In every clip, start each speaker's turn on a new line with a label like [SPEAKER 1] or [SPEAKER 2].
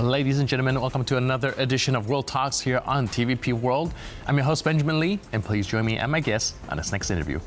[SPEAKER 1] Ladies and gentlemen, welcome to another edition of World Talks here on TVP World. I'm your host, Benjamin Lee, and please join me and my guest on this next interview.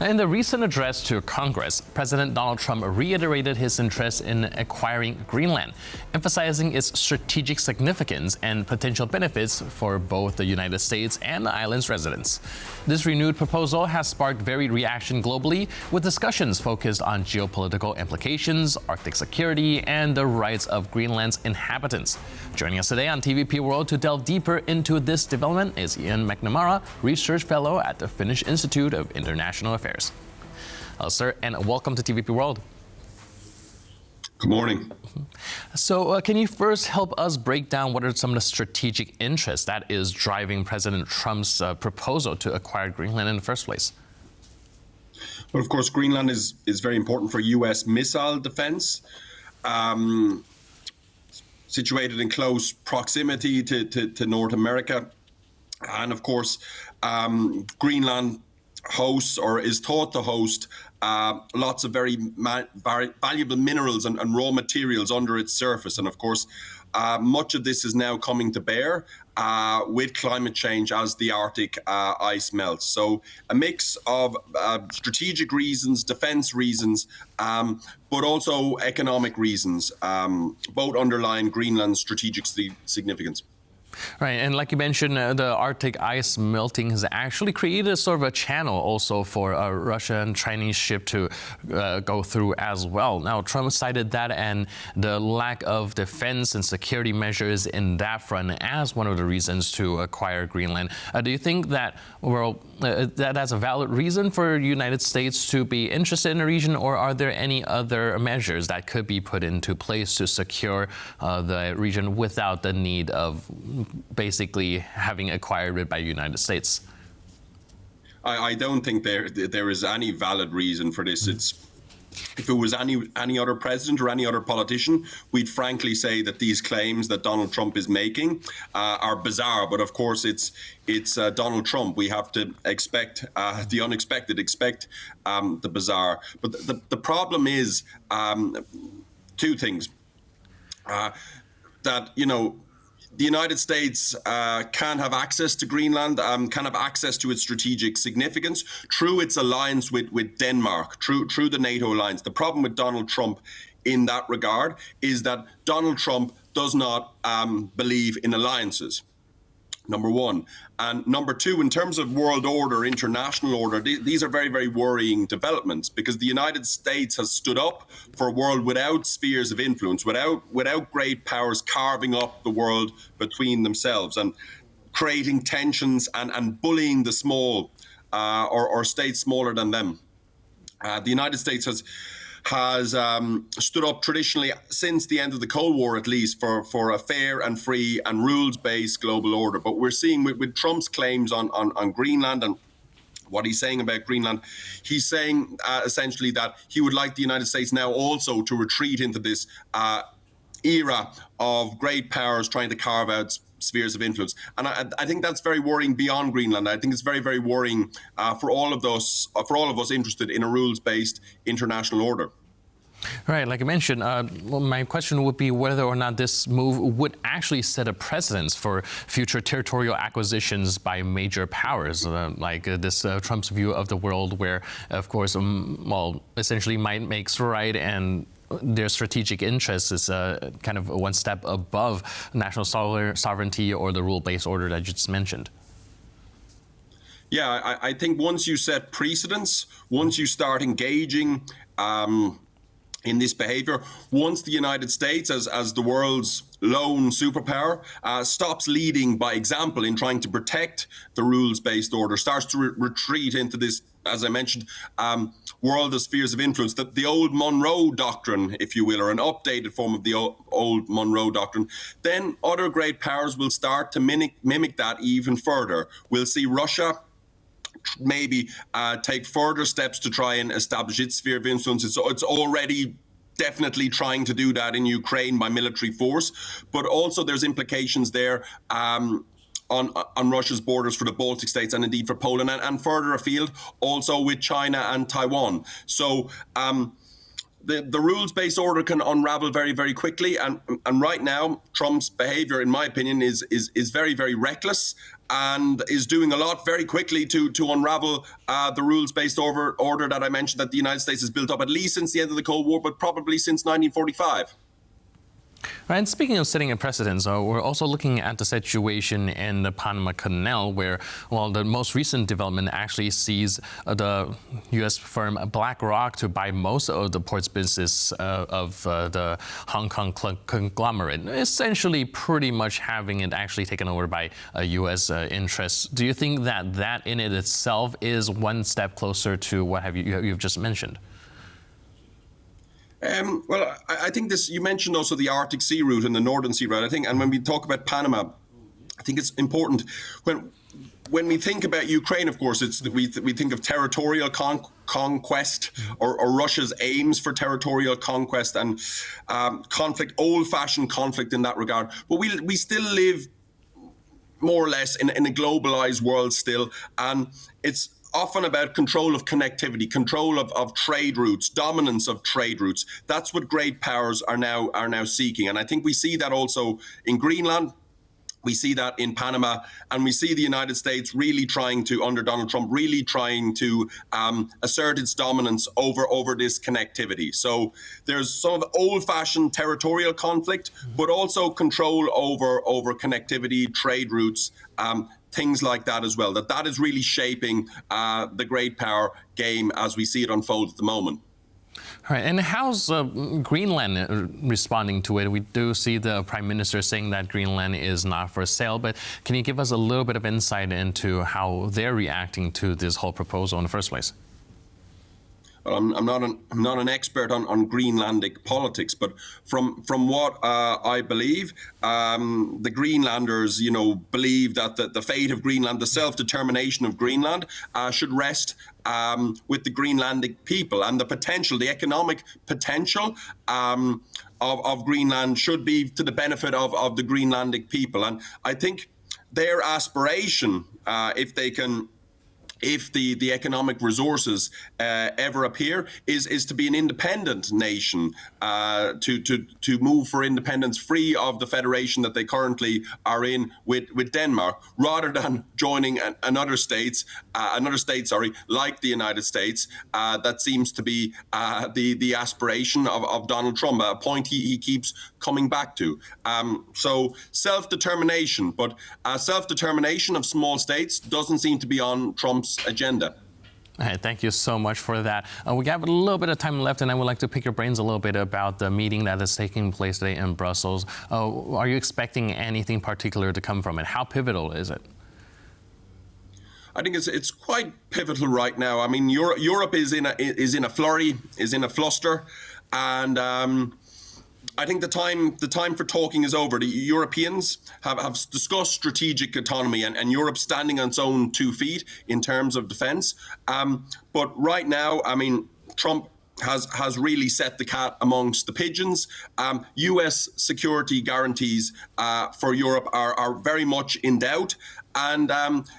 [SPEAKER 1] In the recent address to Congress, President Donald Trump reiterated his interest in acquiring Greenland, emphasizing its strategic significance and potential benefits for both the United States and the island's residents. This renewed proposal has sparked varied reaction globally, with discussions focused on geopolitical implications, Arctic security, and the rights of Greenland's inhabitants. Joining us today on TVP World to delve deeper into this development is Eoin McNamara, Research Fellow at the Finnish Institute of International Affairs. Hello, sir, and welcome to TVP World.
[SPEAKER 2] Good morning.
[SPEAKER 1] So can you first help us break down what are some of the strategic interests that is driving President Trump's proposal to acquire Greenland in the first place?
[SPEAKER 2] Well, of course, Greenland is very important for U.S. missile defense. Situated in close proximity to North America. And of course, Greenland hosts, or is thought to host, lots of very valuable minerals and raw materials under its surface. And of course, much of this is now coming to bear with climate change as the Arctic ice melts. So a mix of strategic reasons, defense reasons, but also economic reasons, both underline Greenland's strategic significance.
[SPEAKER 1] Right, and like you mentioned, the Arctic ice melting has actually created sort of a channel also for a Russian Chinese ship to go through as well. Now, Trump cited that and the lack of defense and security measures in that front as one of the reasons to acquire Greenland. Do you think that, that's a valid reason for the United States to be interested in the region, or are there any other measures that could be put into place to secure the region without the need of basically having acquired it by the United States?
[SPEAKER 2] I don't think there is any valid reason for this. If it was any other president or any other politician, we'd frankly say that these claims that Donald Trump is making are bizarre. But of course, it's Donald Trump. We have to expect the unexpected, expect the bizarre. But the problem is two things. That, the United States can have access to Greenland, can have access to its strategic significance through its alliance with Denmark, through the NATO alliance. The problem with Donald Trump in that regard is that Donald Trump does not believe in alliances, number one. And number two, in terms of world order, international order, these are very, very worrying developments, because the United States has stood up for a world without spheres of influence, without great powers carving up the world between themselves and creating tensions and bullying the small or states smaller than them. The United States has stood up traditionally since the end of the Cold War, at least, for a fair and free and rules-based global order. But we're seeing with Trump's claims on Greenland and what he's saying about Greenland, he's saying essentially that he would like the United States now also to retreat into this era of great powers trying to carve out spheres of influence. And I think that's very worrying beyond Greenland. I think it's very, very worrying for all of us interested in a rules-based international order.
[SPEAKER 1] Right, like I mentioned, my question would be whether or not this move would actually set a precedence for future territorial acquisitions by major powers, like this Trump's view of the world, where, of course, essentially might makes right, and their strategic interests is kind of one step above national sovereignty or the rule-based order that you just mentioned.
[SPEAKER 2] Yeah, I think once you set precedents, once you start engaging in this behavior, once the United States, as the world's lone superpower, stops leading by example in trying to protect the rules-based order, starts to retreat into this, as I mentioned, world of spheres of influence, the old Monroe Doctrine, if you will, or an updated form of the old Monroe Doctrine, then other great powers will start to mimic that even further. We'll see Russia maybe take further steps to try and establish its sphere of influence. It's already definitely trying to do that in Ukraine by military force, but also there's implications there on Russia's borders for the Baltic states and indeed for Poland and further afield also with China and Taiwan. So the rules-based order can unravel very, very quickly, and right now Trump's behavior, in my opinion, is very, very reckless and is doing a lot very quickly to unravel the rules-based order that I mentioned that the United States has built up at least since the end of the Cold War, but probably since 1945.
[SPEAKER 1] Right, and speaking of setting a precedent, we're also looking at the situation in the Panama Canal, where, well, the most recent development actually sees the U.S. firm BlackRock to buy most of the port's business of the Hong Kong conglomerate, essentially pretty much having it actually taken over by U.S. interests. Do you think that that in it itself is one step closer to what you've just mentioned?
[SPEAKER 2] Well, I think this, you mentioned also the Arctic Sea route and the Northern Sea route, I think, and when we talk about Panama, I think it's important when we think about Ukraine, of course, we think of territorial conquest or Russia's aims for territorial conquest and conflict, old-fashioned conflict in that regard. But we still live more or less in a globalized world still, and it's often about control of connectivity, control of trade routes, dominance of trade routes. That's what great powers are now seeking. And I think we see that also in Greenland. We see that in Panama, and we see the United States really trying to, under Donald Trump, really trying to assert its dominance over this connectivity. So there's some of the old-fashioned territorial conflict, but also control over connectivity, trade routes, things like that as well. That is really shaping the great power game as we see it unfold at the moment.
[SPEAKER 1] All right, and how's Greenland responding to it? We do see the Prime Minister saying that Greenland is not for sale, but can you give us a little bit of insight into how they're reacting to this whole proposal in the first place?
[SPEAKER 2] Well, I'm not an expert on Greenlandic politics, but from what I believe, the Greenlanders, believe that the fate of Greenland, the self-determination of Greenland, should rest with the Greenlandic people, and the economic potential of Greenland should be to the benefit of the Greenlandic people. And I think their aspiration, if the economic resources ever appear, is to be an independent nation, to move for independence free of the federation that they currently are in with Denmark, rather than joining another state, like the United States. That seems to be the aspiration of Donald Trump, a point he keeps coming back to. So self-determination, but self-determination of small states doesn't seem to be on Trump's agenda.
[SPEAKER 1] All right, thank you so much for that. We have a little bit of time left, and I would like to pick your brains a little bit about the meeting that is taking place today in Brussels. Are you expecting anything particular to come from it? How pivotal is it?
[SPEAKER 2] I think it's quite pivotal right now. I mean, Europe is in a flurry, is in a fluster, and I think the time for talking is over. The Europeans have discussed strategic autonomy and Europe standing on its own 2 feet in terms of defense. But right now, I mean, Trump has really set the cat amongst the pigeons. U.S. security guarantees for Europe are very much in doubt. And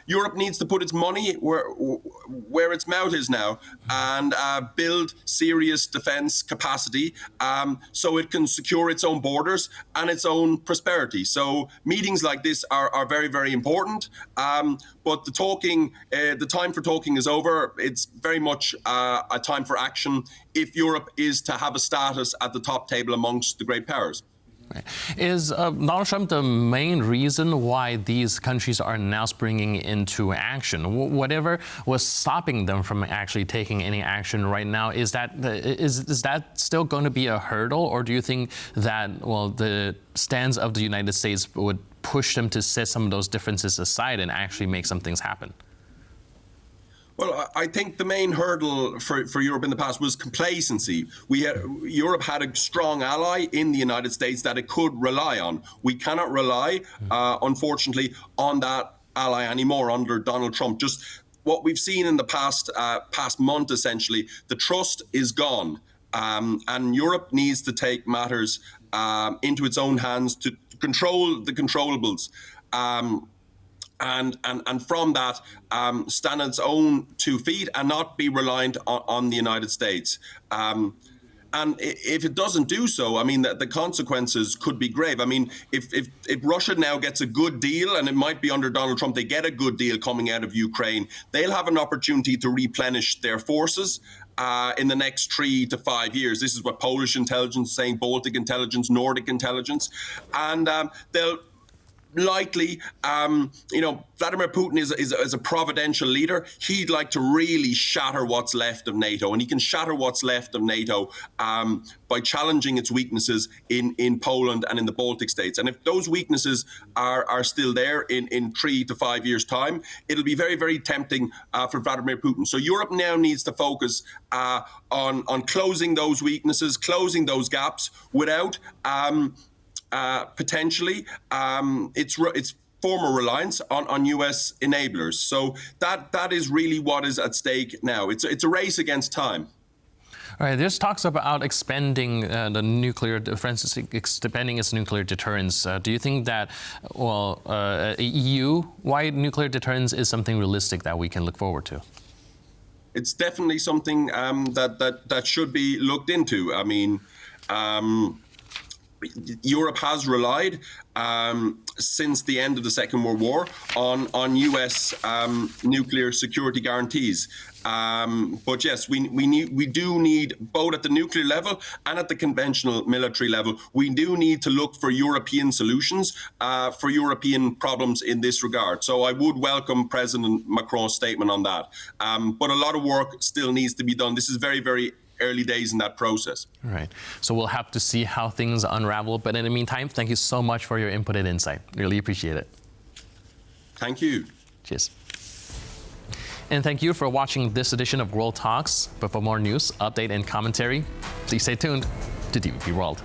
[SPEAKER 2] Europe needs to put its money where its mouth is now and build serious defense capacity so it can secure its own borders and its own prosperity. So meetings like this are very, very important. But the time for talking is over. It's very much a time for action if Europe is to have a status at the top table amongst the great powers.
[SPEAKER 1] Right. Is Donald Trump the main reason why these countries are now springing into action? Whatever was stopping them from actually taking any action right now, is that still going to be a hurdle, or do you think that, well, the stance of the United States would push them to set some of those differences aside and actually make some things happen?
[SPEAKER 2] Well, I think the main hurdle for Europe in the past was complacency. Europe had a strong ally in the United States that it could rely on. We cannot rely, unfortunately, on that ally anymore under Donald Trump. Just what we've seen in the past month, essentially, the trust is gone. And Europe needs to take matters into its own hands to control the controllables. And from that, stand on its own 2 feet and not be reliant on the United States. And if it doesn't do so, I mean, the consequences could be grave. I mean, if Russia now gets a good deal, and it might be under Donald Trump, they get a good deal coming out of Ukraine, they'll have an opportunity to replenish their forces in the next 3 to 5 years. This is what Polish intelligence is saying, Baltic intelligence, Nordic intelligence. And they'll likely, Vladimir Putin is a providential leader. He'd like to really shatter what's left of NATO, and he can shatter what's left of NATO by challenging its weaknesses in Poland and in the Baltic states. And if those weaknesses are still there in 3 to 5 years' time, it'll be very, very tempting for Vladimir Putin. So Europe now needs to focus on closing those weaknesses, closing those gaps without potentially its former reliance on US enablers. So that is really what is at stake now. It's a race against time.
[SPEAKER 1] All right, there's talks about expanding the nuclear defense, expanding its nuclear deterrence. Do you think that, EU-wide nuclear deterrence is something realistic that we can look forward to?
[SPEAKER 2] It's definitely something that should be looked into. I mean, Europe has relied since the end of the Second World War on US nuclear security guarantees. But yes, we do need, both at the nuclear level and at the conventional military level, we do need to look for European solutions for European problems in this regard. So I would welcome President Macron's statement on that. But a lot of work still needs to be done. This is very, very early days in that process.
[SPEAKER 1] Right. So we'll have to see how things unravel. But in the meantime, thank you so much for your input and insight. Really appreciate it.
[SPEAKER 2] Thank you.
[SPEAKER 1] Cheers. And thank you for watching this edition of World Talks. But for more news, update, and commentary, please stay tuned to TVP World.